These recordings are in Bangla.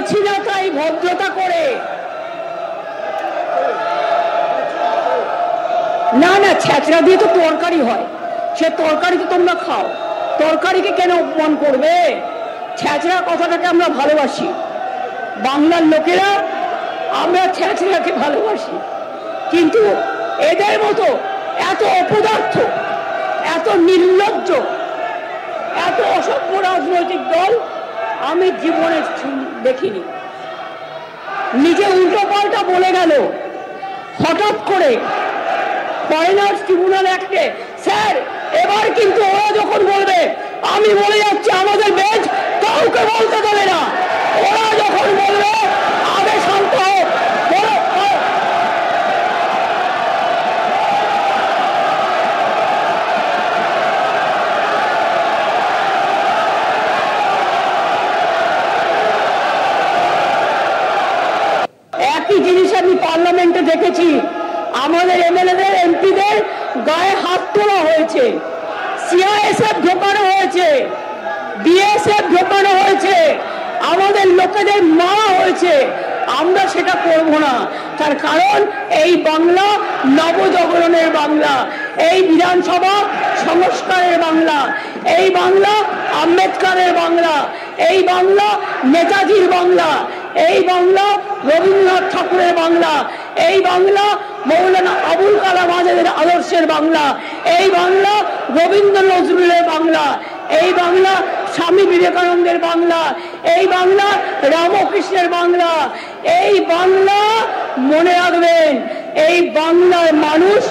বলছি না তাই ভদ্রতা করে, না না ছেঁচড়া দিয়ে তো তরকারি হয়, সে তরকারি তো তোমরা খাও, তরকারিকে কেন অপমান করবে? ছেঁচড়া কথাটাকে আমরা ভালোবাসি, বাংলার লোকেরা আমরা ছেঁচড়াকে ভালোবাসি, কিন্তু এদের মতো এত অপদার্থ, এত নির্লজ্জ, এত অসভ্য রাজনৈতিক দল আমি জীবনে দেখিনি। নিজে উল্টো পাল্টা বলে গেল হঠাৎ করে ফরেনার্স ট্রিব্যুনাল অ্যাক্টে। স্যার এবার কিন্তু ওরা যখন বলবে, আমি বলে যাচ্ছি আমাদের বেঞ্চ কাউকে বলতে দেবে না, ওরা যখন বলবে আগে শান্ত হোক, একই জিনিস আমি পার্লামেন্টে দেখেছি, আমাদের এমএলএদের এমপিদের গায়ে হাত তোলা হয়েছে, সিআইএসএফ ঢোকানো হয়েছে, বিএসএফ ঢোকানো হয়েছে, আমাদের লোকেদের মারা হয়েছে। আমরা সেটা করব না, তার কারণ এই বাংলা নবজাগরণের বাংলা, এই বিধানসভা সংস্কারের বাংলা, এই বাংলা আম্বেদকরের বাংলা, এই বাংলা নেতাজির বাংলা, এই বাংলা রবীন্দ্রনাথ ঠাকুরের বাংলা, এই বাংলা মৌলানা আবুল কালাম আজাদের আদর্শের বাংলা, এই বাংলা রবীন্দ্র নজরুলের বাংলা, এই বাংলা স্বামী বিবেকানন্দের বাংলা, এই বাংলা রামকৃষ্ণের বাংলা। এই বাংলা মনে রাখবেন, এই বাংলার মানুষ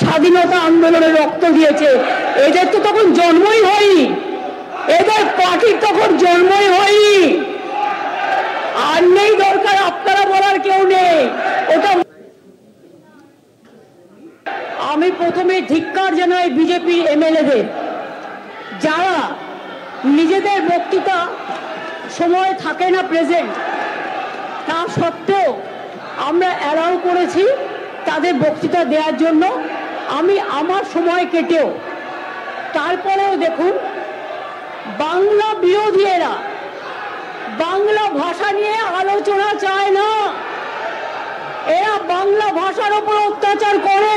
স্বাধীনতা আন্দোলনে রক্ত দিয়েছে, এদের তো তখন জন্মই হয়নি, এদের পার্টির তখন জন্মই হয়নি, আর নেই দরকার আপনারা বলার কেউ নেই। ওটা আমি প্রথমে ধিক্কার জানাই বিজেপি এমএলএদের, যারা নিজেদের বক্তৃতা সময় থাকে না প্রেজেন্ট, তা সত্ত্বেও আমরা অ্যালাউ করেছি তাদের বক্তৃতা দেওয়ার জন্য, আমি আমার সময় কেটেও। তারপরেও দেখুন বাংলা বিরোধীরা বাংলা ভাষা নিয়ে আলোচনা চায় না, এরা বাংলা ভাষার উপর অত্যাচার করে।